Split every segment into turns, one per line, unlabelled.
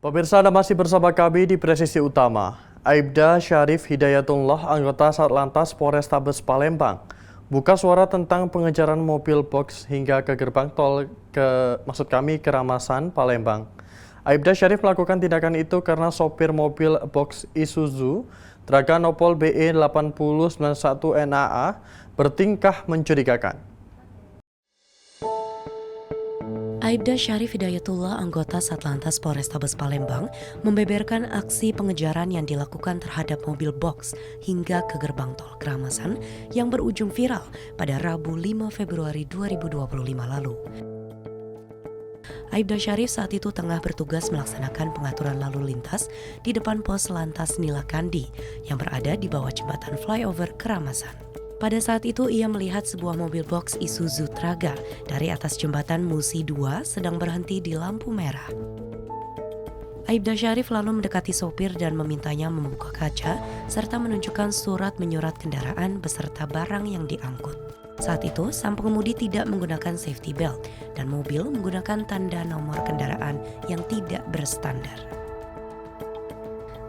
Pemirsa, Anda masih bersama kami di Presisi Utama. Aibda Syarif Hidayatullah, anggota Satlantas Polrestabes Palembang, buka suara tentang pengejaran mobil box hingga ke gerbang tol Keramasan, Palembang. Aibda Syarif melakukan tindakan itu karena sopir mobil box Isuzu Traga Nopol BE 8091 NAA bertingkah mencurigakan.
Aibda Syarif Hidayatullah, anggota Satlantas Polrestabes Palembang, membeberkan aksi pengejaran yang dilakukan terhadap mobil box hingga ke gerbang tol Keramasan yang berujung viral pada Rabu 5 Februari 2025 lalu. Aibda Syarif saat itu tengah bertugas melaksanakan pengaturan lalu lintas di depan pos Lantas Nilakandi yang berada di bawah jembatan flyover Keramasan. Pada saat itu ia melihat sebuah mobil box Isuzu Traga dari atas jembatan Musi 2 sedang berhenti di lampu merah. Aibda Syarif lalu mendekati sopir dan memintanya membuka kaca serta menunjukkan surat menyurat kendaraan beserta barang yang diangkut. Saat itu sang pengemudi tidak menggunakan safety belt dan mobil menggunakan tanda nomor kendaraan yang tidak berstandar.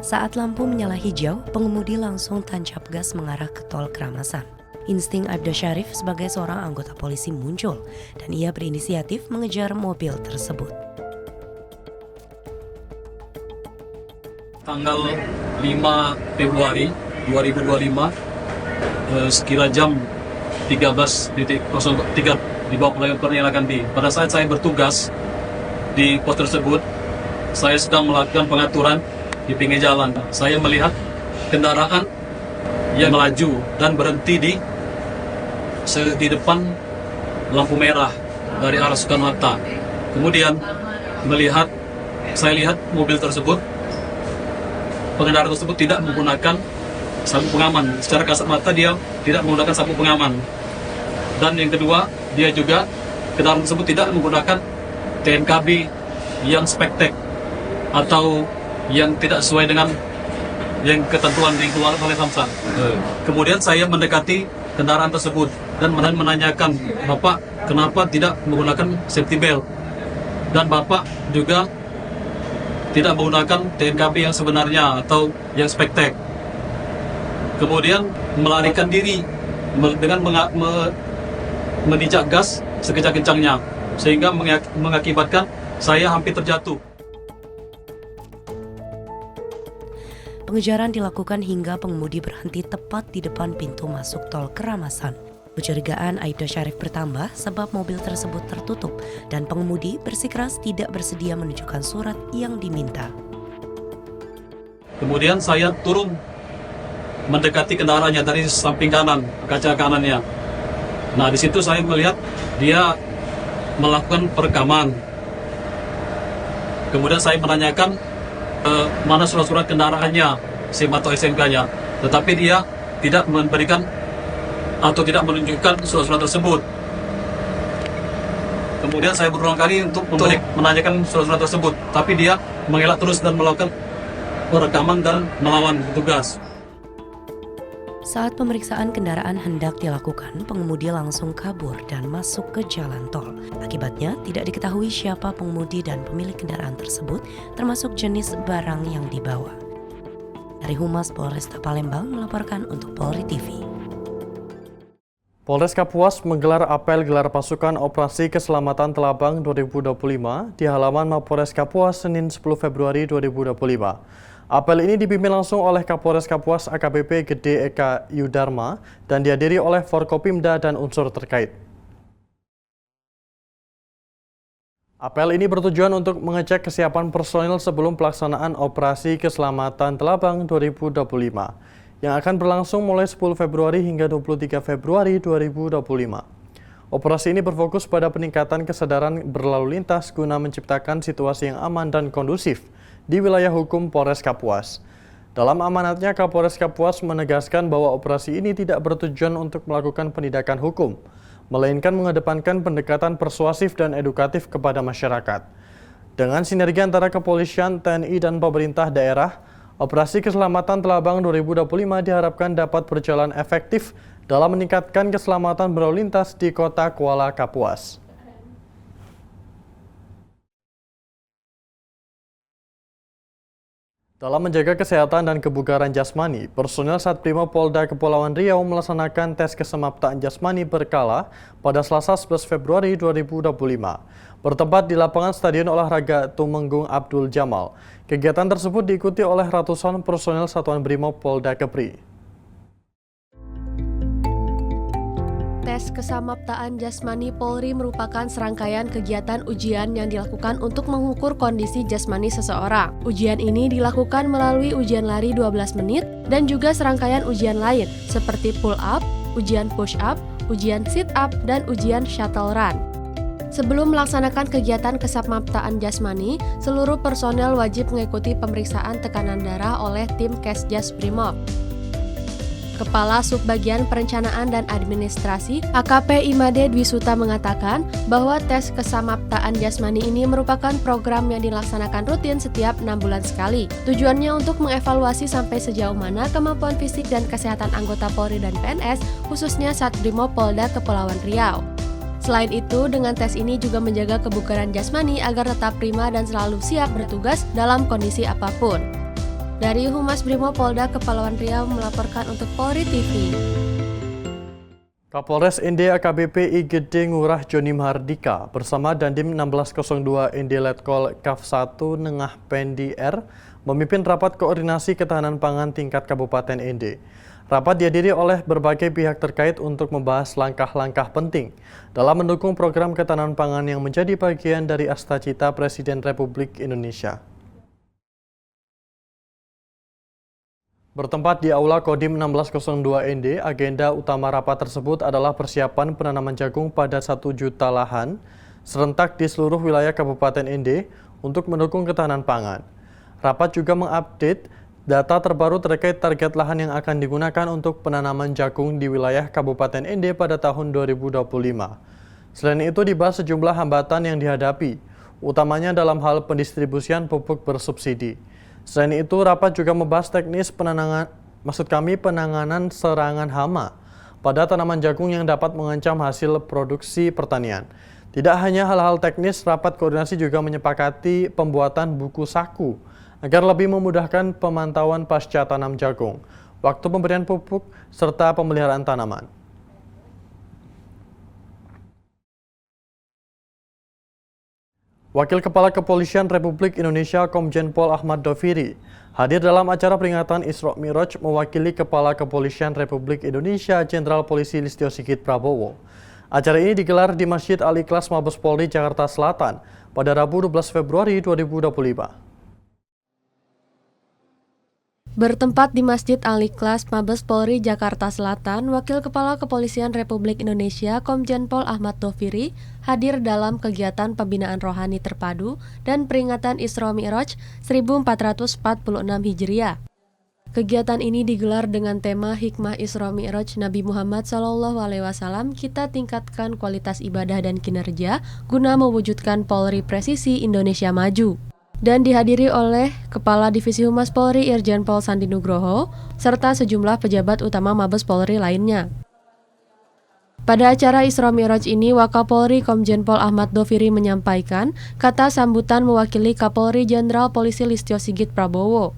Saat lampu menyala hijau, pengemudi langsung tancap gas mengarah ke tol Keramasan. Insting Aibda Syarif sebagai seorang anggota polisi muncul dan ia berinisiatif mengejar mobil tersebut.
Tanggal 5 Februari 2025 sekira jam 13.03 di bawah flyover Nilakandi. Pada saat saya bertugas di pos tersebut, saya sedang melakukan pengaturan di pinggir jalan. Saya melihat kendaraan yang melaju dan berhenti di depan lampu merah dari arah Soekarno-Hatta. Kemudian saya lihat mobil tersebut, pengendara tersebut tidak menggunakan sabuk pengaman. Secara kasat mata dia tidak menggunakan sabuk pengaman. Dan yang kedua, kendaraan tersebut tidak menggunakan TNKB yang spektek atau yang tidak sesuai dengan yang ketentuan dikeluarkan oleh Samsat. Kemudian saya mendekati kendaraan tersebut dan menanyakan, Bapak kenapa tidak menggunakan safety belt? Dan Bapak juga tidak menggunakan TNKB yang sebenarnya atau yang spektek. Kemudian melarikan diri dengan menijak gas sekencang-kencangnya sehingga mengakibatkan saya hampir terjatuh.
Pengejaran dilakukan hingga pengemudi berhenti tepat di depan pintu masuk tol Keramasan. Kecurigaan Aibda Syarif bertambah sebab mobil tersebut tertutup dan pengemudi bersikeras tidak bersedia menunjukkan surat yang diminta.
Kemudian saya turun mendekati kendaraannya dari samping kanan, kaca kanannya. Nah, di situ saya melihat dia melakukan perekaman. Kemudian saya menanyakan mana surat-surat kendaraannya, SIM atau SNK-nya. Tetapi dia tidak memberikan atau tidak menunjukkan surat-surat tersebut. Kemudian saya berulang kali untuk menanyakan surat-surat tersebut, tapi dia mengelak terus dan melakukan perekaman dan melawan petugas.
Saat pemeriksaan kendaraan hendak dilakukan, pengemudi langsung kabur dan masuk ke jalan tol. Akibatnya, tidak diketahui siapa pengemudi dan pemilik kendaraan tersebut, termasuk jenis barang yang dibawa. Dari Humas Polresta Palembang melaporkan untuk Polri TV.
Polres Kapuas menggelar apel gelar pasukan Operasi Keselamatan Telabang 2025 di halaman Mapolres Kapuas Senin 10 Februari 2025. Apel ini dipimpin langsung oleh Kapolres Kapuas AKBP Gede Eka Yudarma dan dihadiri oleh Forkopimda dan unsur terkait. Apel ini bertujuan untuk mengecek kesiapan personil sebelum pelaksanaan Operasi Keselamatan Telabang 2025 yang akan berlangsung mulai 10 Februari hingga 23 Februari 2025. Operasi ini berfokus pada peningkatan kesadaran berlalu lintas guna menciptakan situasi yang aman dan kondusif di wilayah hukum Polres Kapuas. Dalam amanatnya, Kapolres Kapuas menegaskan bahwa operasi ini tidak bertujuan untuk melakukan penindakan hukum, melainkan mengedepankan pendekatan persuasif dan edukatif kepada masyarakat. Dengan sinergi antara kepolisian, TNI, dan pemerintah daerah, Operasi Keselamatan Telabang 2025 diharapkan dapat berjalan efektif dalam meningkatkan keselamatan berlalu lintas di Kota Kuala Kapuas. Dalam menjaga kesehatan dan kebugaran jasmani, personel Satprimo Polda Kepulauan Riau melaksanakan tes kesemaptaan jasmani berkala pada Selasa 11 Februari 2025. Bertempat di lapangan Stadion Olahraga Tumenggung Abdul Jamal. Kegiatan tersebut diikuti oleh ratusan personel Satuan Brimob Polda Kepri.
Tes kesamaptaan jasmani Polri merupakan serangkaian kegiatan ujian yang dilakukan untuk mengukur kondisi jasmani seseorang. Ujian ini dilakukan melalui ujian lari 12 menit dan juga serangkaian ujian lain seperti pull up, ujian push up, ujian sit up, dan ujian shuttle run. Sebelum melaksanakan kegiatan kesamaptaan jasmani, seluruh personel wajib mengikuti pemeriksaan tekanan darah oleh tim Kesjas Brimob. Kepala Subbagian Perencanaan dan Administrasi AKP Imade Dwi Suta mengatakan bahwa tes kesamaptaan jasmani ini merupakan program yang dilaksanakan rutin setiap 6 bulan sekali. Tujuannya untuk mengevaluasi sampai sejauh mana kemampuan fisik dan kesehatan anggota Polri dan PNS, khususnya Satbrimob Polda Kepulauan Riau. Selain itu, dengan tes ini juga menjaga kebugaran jasmani agar tetap prima dan selalu siap bertugas dalam kondisi apapun. Dari Humas Brimob Polda Kepulauan Riau melaporkan untuk Polri TV.
Kapolres ND AKBP I Gede Ngurah Joni Mahardika bersama Dandim 1602 ND Letkol Kaf 1 Nengah Pendi R memimpin rapat koordinasi ketahanan pangan tingkat Kabupaten ND. Rapat dihadiri oleh berbagai pihak terkait untuk membahas langkah-langkah penting dalam mendukung program ketahanan pangan yang menjadi bagian dari Astacita Presiden Republik Indonesia. Bertempat di Aula Kodim 1602 ND, agenda utama rapat tersebut adalah persiapan penanaman jagung pada 1 juta lahan serentak di seluruh wilayah Kabupaten ND untuk mendukung ketahanan pangan. Rapat juga mengupdate data terbaru terkait target lahan yang akan digunakan untuk penanaman jagung di wilayah Kabupaten ND pada tahun 2025. Selain itu dibahas sejumlah hambatan yang dihadapi, utamanya dalam hal pendistribusian pupuk bersubsidi. Selain itu, rapat juga membahas teknis penanganan serangan hama pada tanaman jagung yang dapat mengancam hasil produksi pertanian. Tidak hanya hal-hal teknis, rapat koordinasi juga menyepakati pembuatan buku saku agar lebih memudahkan pemantauan pasca tanam jagung, waktu pemberian pupuk, serta pemeliharaan tanaman. Wakil Kepala Kepolisian Republik Indonesia Komjen Pol Ahmad Doviri hadir dalam acara peringatan Isra Mi'raj mewakili Kepala Kepolisian Republik Indonesia Jenderal Polisi Listio Sigit Prabowo. Acara ini digelar di Masjid Al-Ikhlas Mabes Polri Jakarta Selatan pada Rabu 12 Februari 2025.
Bertempat di Masjid Al-Ikhlas Mabes Polri Jakarta Selatan, Wakil Kepala Kepolisian Republik Indonesia Komjen Pol Ahmad Doviri hadir dalam kegiatan pembinaan rohani terpadu dan peringatan Isra Mi'raj 1446 Hijriah. Kegiatan ini digelar dengan tema Hikmah Isra Mi'raj Nabi Muhammad SAW, kita tingkatkan kualitas ibadah dan kinerja guna mewujudkan Polri presisi Indonesia maju. Dan dihadiri oleh Kepala Divisi Humas Polri Irjen Pol Sandi Nugroho, serta sejumlah pejabat utama Mabes Polri lainnya. Pada acara Isra Mi'raj ini, Wakapolri Komjen Pol Ahmad Doviri menyampaikan kata sambutan mewakili Kapolri Jenderal Polisi Listio Sigit Prabowo.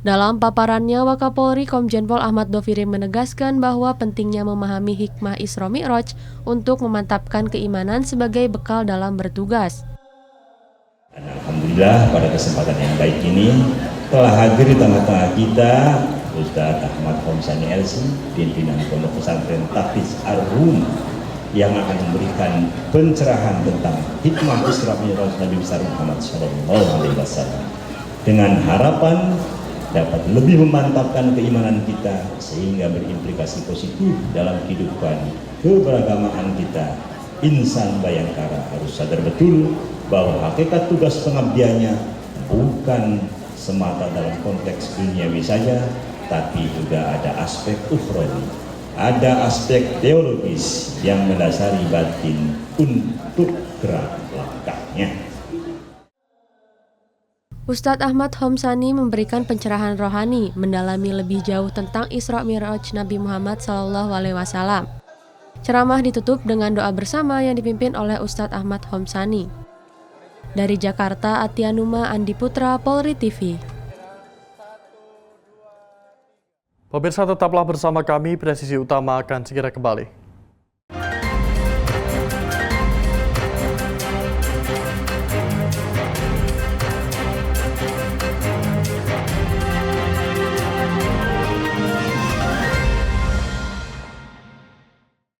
Dalam paparannya, Wakapolri Komjen Pol Ahmad Doviri menegaskan bahwa pentingnya memahami hikmah Isra Mi'raj untuk memantapkan keimanan sebagai bekal dalam bertugas.
Dan alhamdulillah pada kesempatan yang baik ini telah hadir di tengah-tengah kita Ustaz Ahmad Homsani LC, pimpinan Pondok Pesantren Tahfiz Ar-Rum, yang akan memberikan pencerahan tentang hikmah Isra Mi'raj Nabi besar Muhammad SAW, dengan harapan dapat lebih memantapkan keimanan kita sehingga berimplikasi positif dalam kehidupan keberagamaan kita. Insan Bayangkara harus sadar betul bahwa hakikat tugas pengabdiannya bukan semata dalam konteks duniawi saja, tapi juga ada aspek ukhrawi, ada aspek teologis yang mendasari batin untuk gerak langkahnya.
Ustadz Ahmad Homsani memberikan pencerahan rohani, mendalami lebih jauh tentang Isra Mi'raj Nabi Muhammad SAW. Ceramah ditutup dengan doa bersama yang dipimpin oleh Ustadz Ahmad Homsani. Dari Jakarta, Atianuma Andi Putra, Polri TV.
Pemirsa tetaplah bersama kami, Presisi Utama akan segera kembali.